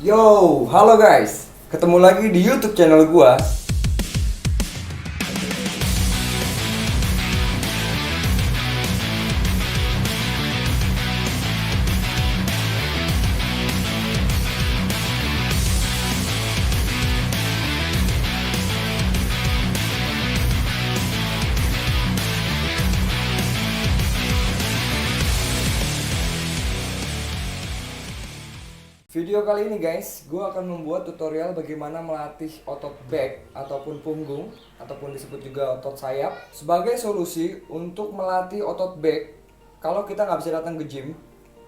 Yo, halo guys. Ketemu lagi di YouTube channel gua. Video kali ini guys, gue akan membuat tutorial bagaimana melatih otot back ataupun punggung ataupun disebut juga otot sayap sebagai solusi untuk melatih otot back kalau kita nggak bisa datang ke gym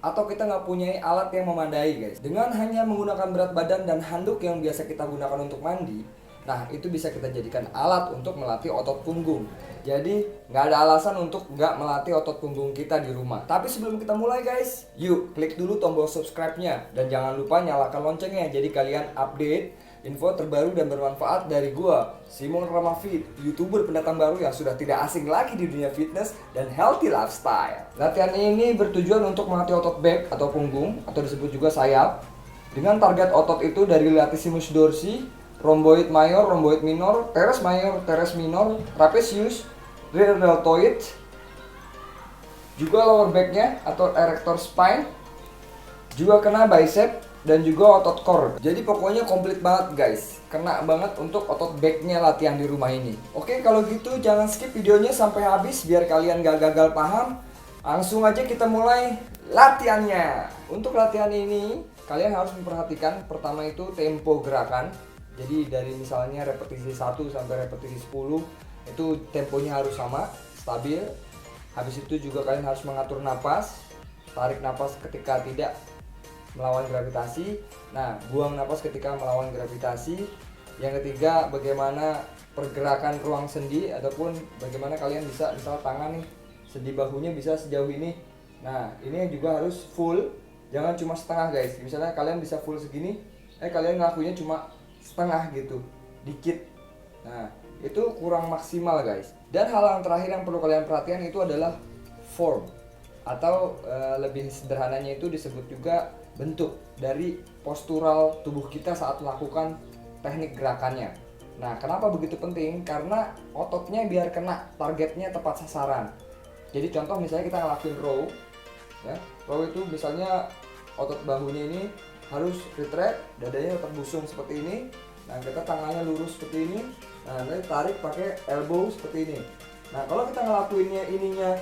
atau kita nggak punya alat yang memadai guys. Dengan hanya menggunakan berat badan dan handuk yang biasa kita gunakan untuk mandi, nah itu bisa kita jadikan alat untuk melatih otot punggung. Jadi nggak ada alasan untuk nggak melatih otot punggung kita di rumah. Tapi sebelum kita mulai guys, yuk klik dulu tombol subscribe-nya dan jangan lupa nyalakan loncengnya. Jadi kalian update info terbaru dan bermanfaat dari gua, Simon Ramafit, YouTuber pendatang baru yang sudah tidak asing lagi di dunia fitness dan healthy lifestyle. Latihan ini bertujuan untuk melatih otot back atau punggung atau disebut juga sayap dengan target otot itu dari latissimus dorsi, rhomboid mayor, rhomboid minor, teres mayor, teres minor, trapezius, rear deltoid, juga lower backnya atau erector spine, juga kena bicep dan juga otot core. Jadi pokoknya komplit banget guys, kena banget untuk otot backnya latihan di rumah ini. Oke, kalau gitu jangan skip videonya sampai habis biar kalian gak gagal paham. Langsung aja kita mulai latihannya. Untuk latihan ini kalian harus memperhatikan pertama itu tempo gerakan. Jadi dari misalnya repetisi 1 sampai repetisi 10 itu temponya harus sama, stabil. Habis itu juga kalian harus mengatur napas, tarik napas ketika tidak melawan gravitasi. Nah, buang napas ketika melawan gravitasi. Yang ketiga, bagaimana pergerakan ruang sendi ataupun bagaimana kalian bisa misal tangan nih, sendi bahunya bisa sejauh ini. Nah, ini yang juga harus full, jangan cuma setengah guys. Misalnya kalian bisa full segini, kalian ngelakuinnya cuma setengah gitu, dikit. Nah, itu kurang maksimal guys. Dan hal yang terakhir yang perlu kalian perhatikan itu adalah form atau lebih sederhananya itu disebut juga bentuk dari postural tubuh kita saat melakukan teknik gerakannya. Nah, kenapa begitu penting? Karena ototnya biar kena targetnya tepat sasaran. Jadi contoh misalnya kita ngelakuin row ya. Row itu misalnya otot bahunya ini harus retract, dadanya tetap busung seperti ini. Nah, kita tangannya lurus seperti ini. Nah, nanti tarik pakai elbow seperti ini. Nah, kalau kita ngelakuinnya ininya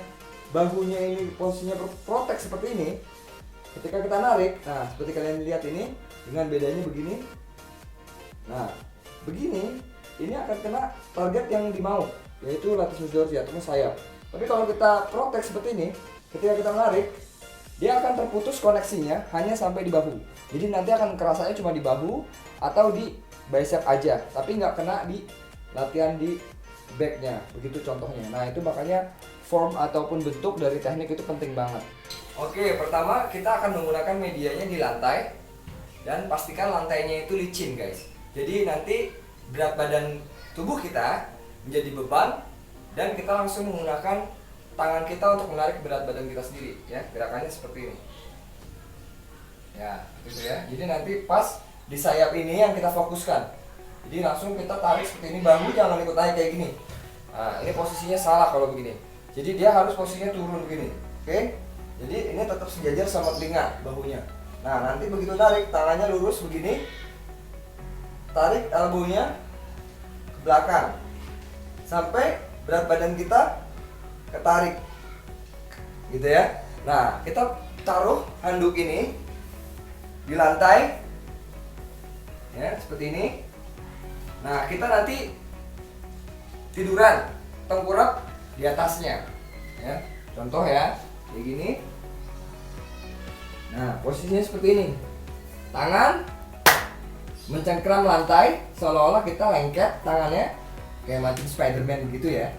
bahunya ini posisinya protek seperti ini, ketika kita narik, nah seperti kalian lihat ini dengan bedanya begini. Nah, begini ini akan kena target yang dimau, yaitu latissimus dorsi atau sayap. Tapi kalau kita protek seperti ini, ketika kita narik, dia akan terputus koneksinya hanya sampai di bahu. Jadi nanti akan kerasanya cuma di bahu atau di bicep aja, tapi nggak kena di latihan di backnya. Begitu contohnya. Nah, itu makanya form ataupun bentuk dari teknik itu penting banget. Oke, pertama kita akan menggunakan medianya di lantai dan pastikan lantainya itu licin guys. Jadi nanti berat badan tubuh kita menjadi beban dan kita langsung menggunakan tangan kita untuk menarik berat badan kita sendiri ya. Gerakannya seperti ini. Ya, gitu ya. Jadi nanti pas di sayap ini yang kita fokuskan. Jadi langsung kita tarik seperti ini, bahu jangan ikut naik kayak gini. Nah, ini posisinya salah kalau begini. Jadi dia harus posisinya turun begini. Oke? Jadi ini tetap sejajar sama telinga bahunya. Nah, nanti begitu tarik tangannya lurus begini. Tarik elbownya ke belakang. Sampai berat badan kita ketarik. Gitu ya. Nah, kita taruh handuk ini di lantai. Ya, seperti ini. Nah, kita nanti tiduran, tengkurap di atasnya. Ya, contoh ya, kayak gini. Nah, posisinya seperti ini. Tangan mencengkram lantai, seolah-olah kita lengket tangannya kayak macam Spiderman gitu ya.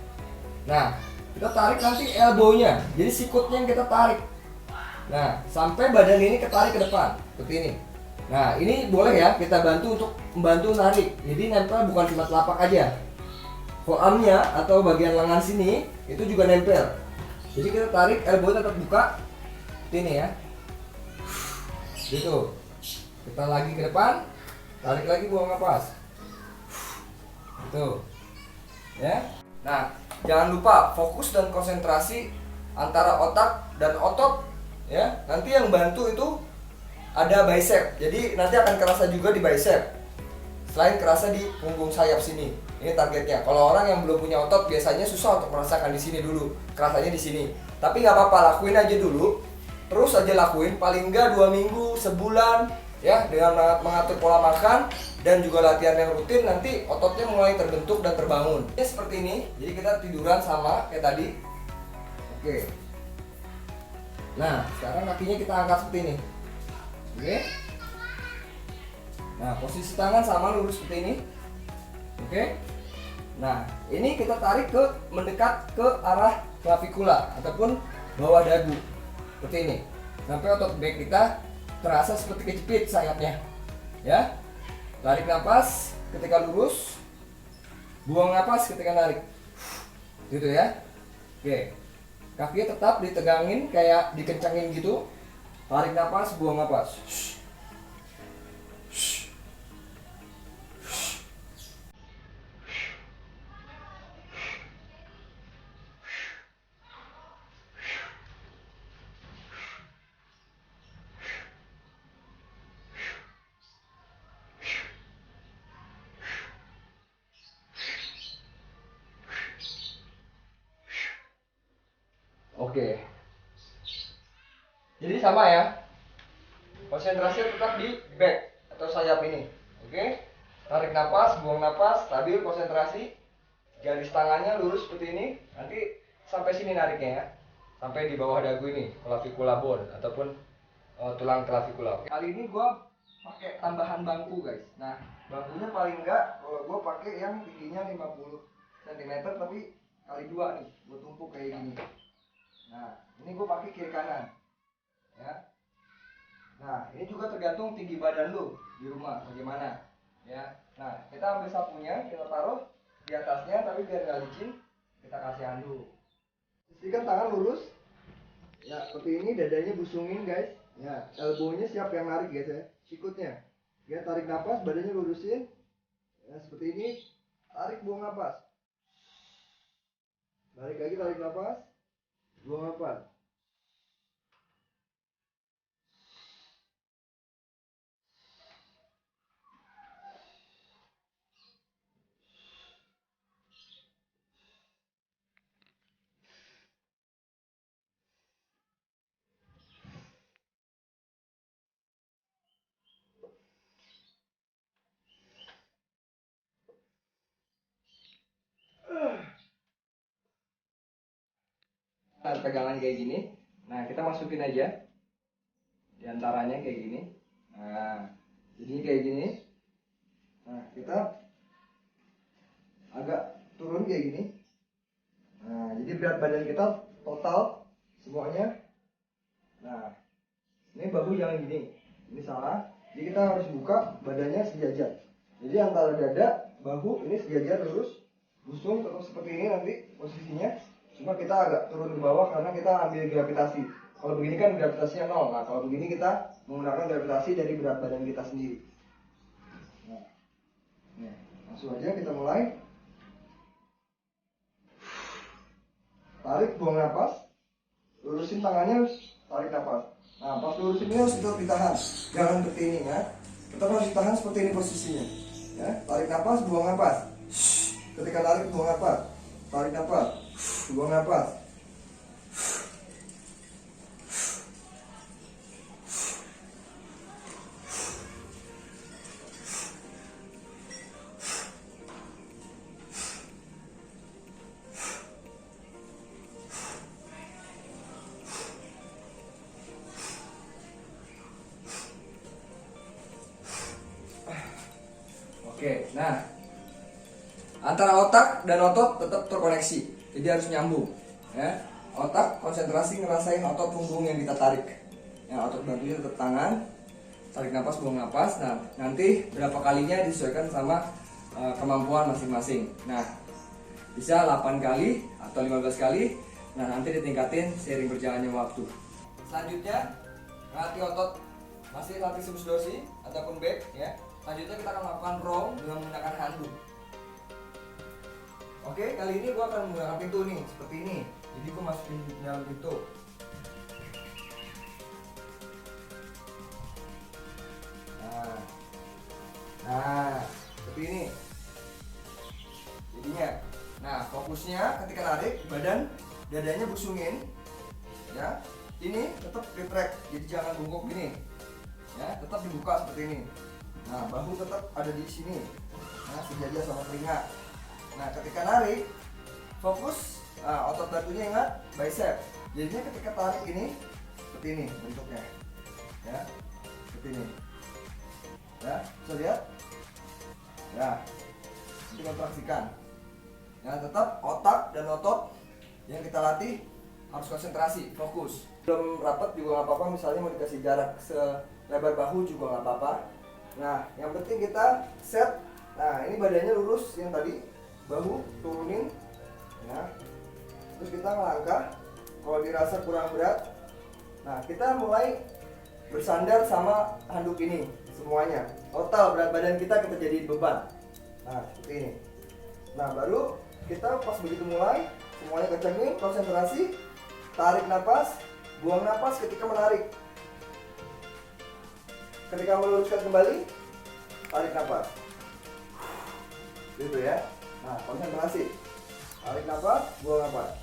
Nah, kita tarik nanti elbownya, jadi sikutnya yang kita tarik. Nah, sampai badan ini ketarik ke depan, seperti ini. Nah, ini boleh ya kita bantu untuk membantu narik. Jadi nempel bukan cuma telapak aja. Forearmnya atau bagian lengan sini itu juga nempel. Jadi kita tarik, elbow tetap buka. Ini ya. Gitu. Kita lagi ke depan, tarik lagi, buang napas. Tuh, ya. Nah, jangan lupa fokus dan konsentrasi antara otak dan otot, ya. Nanti yang bantu itu ada bicep, jadi nanti akan kerasa juga di bicep. Selain kerasa di punggung sayap sini, ini targetnya. Kalau orang yang belum punya otot biasanya susah untuk merasakan di sini dulu, kerasanya di sini. Tapi nggak apa-apa, lakuin aja dulu, terus aja lakuin, paling nggak 2 minggu, sebulan, ya, dengan mengatur pola makan dan juga latihan yang rutin, nanti ototnya mulai terbentuk dan terbangun. Ini seperti ini, jadi kita tiduran sama kayak tadi. Oke. Nah, sekarang kakinya kita angkat seperti ini. Oke. Nah, posisi tangan sama lurus seperti ini. Oke. Nah, ini kita tarik mendekat ke arah klavikula ataupun bawah dagu. Seperti ini. Sampai otot back kita terasa seperti kejepit sayapnya. Ya. Tarik napas ketika lurus, buang napas ketika narik, gitu ya. Oke, kakinya tetap ditegangin kayak dikencangin gitu. Tarik napas, buang napas. Oke. Jadi sama ya. Konsentrasi tetap di back atau sayap ini. Oke. Tarik napas, buang napas, stabil konsentrasi. Garis tangannya lurus seperti ini. Nanti sampai sini nariknya ya. Sampai di bawah dagu ini, clavicular bone ataupun tulang clavicular. Kali ini gua pakai tambahan bangku, guys. Nah, bangkunya paling enggak kalau gua pakai yang tingginya 50 cm tapi kali 2 nih, gua tumpuk kayak gini. Nah, ini gue pakai kiri kanan, ya. Nah, ini juga tergantung tinggi badan lu di rumah bagaimana, ya. Nah, kita ambil sapunya, kita taruh di atasnya, tapi biar nggak licin, kita kasih handuk. Pastikan tangan lurus, ya. Seperti ini, dadanya busungin, guys. Ya, elbownya siap yang narik, guys ya. Sikutnya, ya. Tarik napas, badannya lurusin, ya. Seperti ini, tarik, buang napas. Balik lagi, tarik napas. Buang apa? Nah, pegangan kayak gini. Nah, kita masukin aja di antaranya kayak gini. Nah, jadi kayak gini. Nah, kita agak turun kayak gini. Nah, jadi berat badan kita total semuanya. Nah, ini bahu jangan gini. Ini salah. Jadi kita harus buka badannya sejajar. Jadi antara dada, bahu ini sejajar lurus. Busung tetap seperti ini nanti posisinya. Cuma kita agak turun ke bawah karena kita ambil gravitasi. Kalau begini kan gravitasinya 0. Nah, kalau begini kita menggunakan gravitasi dari berat badan kita sendiri. Nah, langsung aja kita mulai. Tarik, buang napas. Lurusin tangannya, tarik napas. Nah, pas lurusin ini harus tetap ditahan. Jangan seperti ini ya. Tetap harus ditahan seperti ini posisinya. Ya, tarik napas, buang napas. Ketika tarik, buang napas. Tarik napas, buang napas. Oke, nah antara otak dan otot tetap terkoneksi, jadi harus nyambung. Ya, otak konsentrasi ngerasain otot punggung yang kita tarik. Ya, otot bantunya tetap tangan, tarik napas, buang napas. Nah, nanti berapa kalinya disesuaikan sama kemampuan masing-masing. Nah, bisa 8 kali atau 15 kali. Nah, nanti ditingkatin seiring berjalannya waktu. Selanjutnya, latih otot masih latih subsidosi ataupun back ya. Selanjutnya kita akan melakukan row dengan menggunakan handuk. Oke, kali ini gua akan menggunakan pintu nih, seperti ini. Jadi gua masukin dalam pintu. Nah, seperti ini. Jadinya. Nah, fokusnya ketika narik badan dadanya busungin. Ya. Ini tetap retract. Jadi jangan bungkuk gini. Ya, tetap dibuka seperti ini. Nah, bahu tetap ada di sini. Nah, sejajar sama telinga. Nah, ketika narik, fokus otot bantunya ingat bicep. Jadinya ketika tarik ini seperti ini bentuknya. Ya, seperti ini. Ya, bisa lihat? Ya, nanti kontraksikan. Ya, tetap otak dan otot yang kita latih harus konsentrasi, fokus. Belum rapat juga nggak apa-apa, misalnya mau dikasih jarak selebar bahu juga nggak apa-apa. Nah, yang penting kita set. Nah, ini badannya lurus yang tadi, bahu turunin, ya. Terus kita melangkah. Kalau dirasa kurang berat, nah kita mulai bersandar sama handuk ini semuanya. Total berat badan kita jadiin beban. Nah, seperti ini. Nah, baru kita pas begitu mulai, semuanya kencengin, konsentrasi, tarik napas, buang napas ketika menarik. Ketika meluruskan kembali, tarik napas. Gitu ya. Nah, konsentrasi. Tarik napas, buang napas.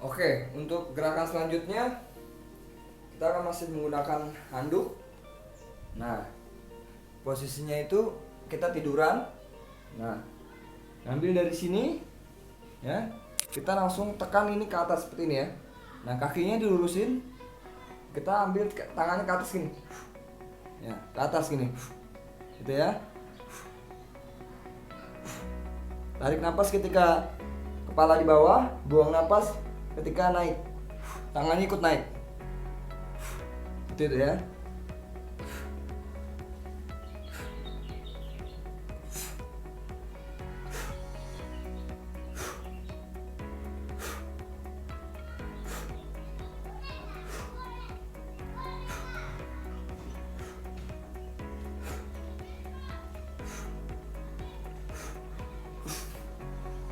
Oke, untuk gerakan selanjutnya kita akan masih menggunakan handuk. Nah, posisinya itu kita tiduran. Nah, ambil dari sini, ya. Kita langsung tekan ini ke atas seperti ini ya. Nah, kakinya dilurusin. Kita ambil tangannya ke atas gini. Ya, ke atas gini. Gitu ya. Tarik napas ketika kepala di bawah, buang napas ketika naik, tangannya ikut naik. Itu ya.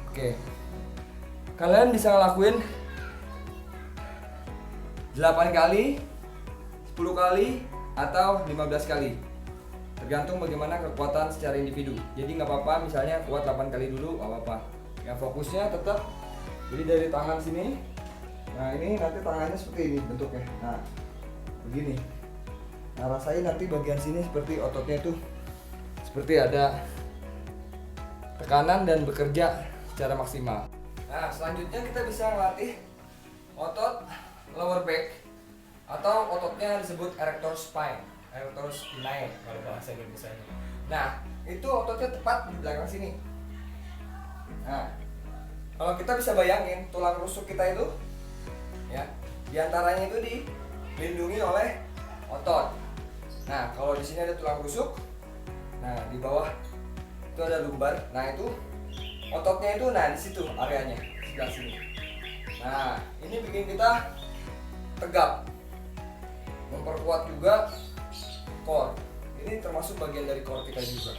Oke. Kalian bisa ngelakuin 8 kali, 10 kali, atau 15 kali, tergantung bagaimana kekuatan secara individu. Jadi nggak apa-apa misalnya kuat 8 kali dulu, nggak apa-apa. Yang fokusnya tetap, jadi dari tangan sini. Nah, ini nanti tangannya seperti ini bentuknya. Nah, begini. Nah, rasain nanti bagian sini seperti ototnya itu seperti ada tekanan dan bekerja secara maksimal. Nah, selanjutnya kita bisa melatih otot lower back atau ototnya disebut erector spine, erector spinae kalau bahasa Indonesianya. Nah, itu ototnya tepat di belakang sini. Nah, kalau kita bisa bayangin tulang rusuk kita itu, ya, diantaranya itu dilindungi oleh otot. Nah, kalau di sini ada tulang rusuk, nah di bawah itu ada lumbar. Nah, itu ototnya itu, nah di situ areanya sebelah sini. Nah, ini bikin kita tegap, memperkuat juga core. Ini termasuk bagian dari core kita juga.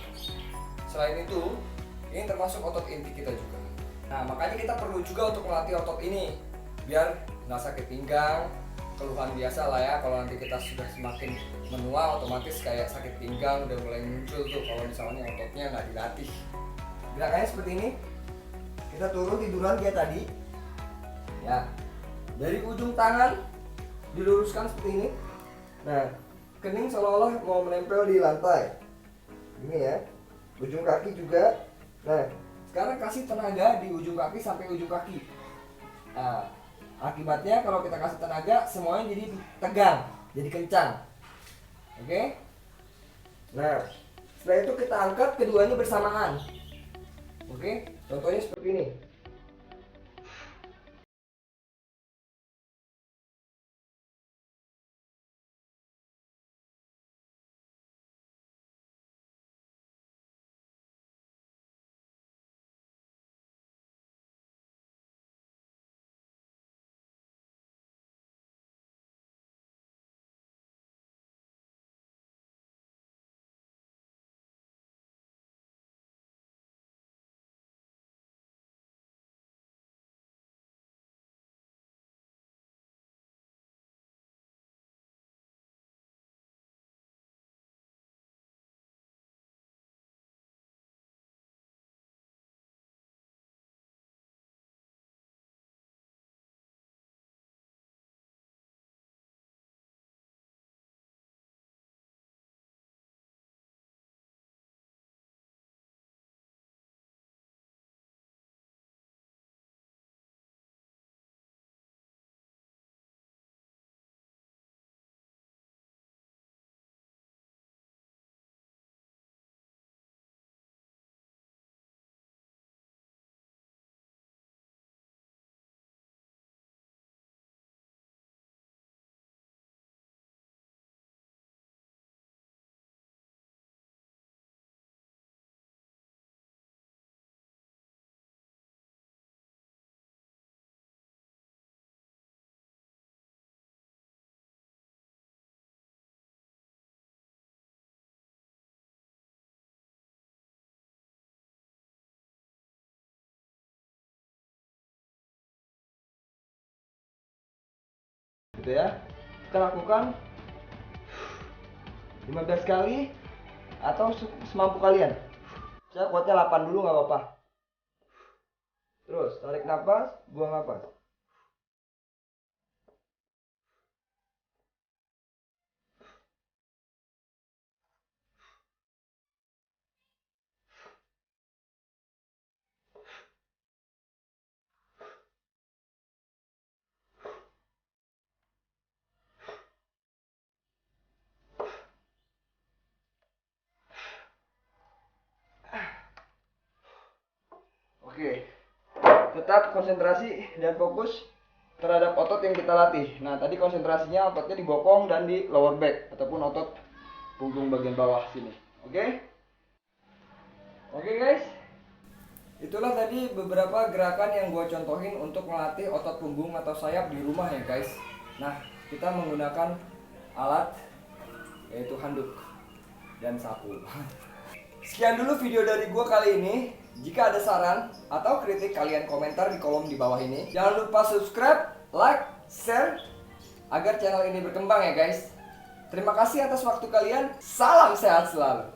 Selain itu, ini termasuk otot inti kita juga. Nah, makanya kita perlu juga untuk melatih otot ini biar nggak sakit pinggang. Keluhan biasa lah ya, kalau nanti kita sudah semakin menua, otomatis kayak sakit pinggang udah mulai muncul tuh kalau misalnya ototnya nggak dilatih. Gerakannya seperti ini. Kita turun tiduran kayak tadi. Ya, dari ujung tangan diluruskan seperti ini. Nah, kening seolah-olah mau menempel di lantai. Ini ya. Ujung kaki juga. Nah, sekarang kasih tenaga di ujung kaki sampai ujung kaki. Nah, akibatnya kalau kita kasih tenaga semuanya jadi tegang. jadi kencang. Oke. Nah, setelah itu kita angkat keduanya bersamaan. Oke, contohnya seperti ini. Gitu ya. Kita lakukan 15 kali atau semampu kalian. Saya kuatnya 8 dulu nggak apa-apa. Terus tarik nafas, buang nafas. Oke, tetap konsentrasi dan fokus terhadap otot yang kita latih. Nah, tadi konsentrasinya ototnya di bokong dan di lower back ataupun otot punggung bagian bawah sini. Oke? Oke guys, itulah tadi beberapa gerakan yang gue contohin untuk melatih otot punggung atau sayap di rumah ya guys. Nah, kita menggunakan alat yaitu handuk dan sapu. Sekian dulu video dari gue kali ini. Jika ada saran atau kritik, kalian komentar di kolom di bawah ini. Jangan lupa subscribe, like, share agar channel ini berkembang ya guys. Terima kasih atas waktu kalian. Salam sehat selalu.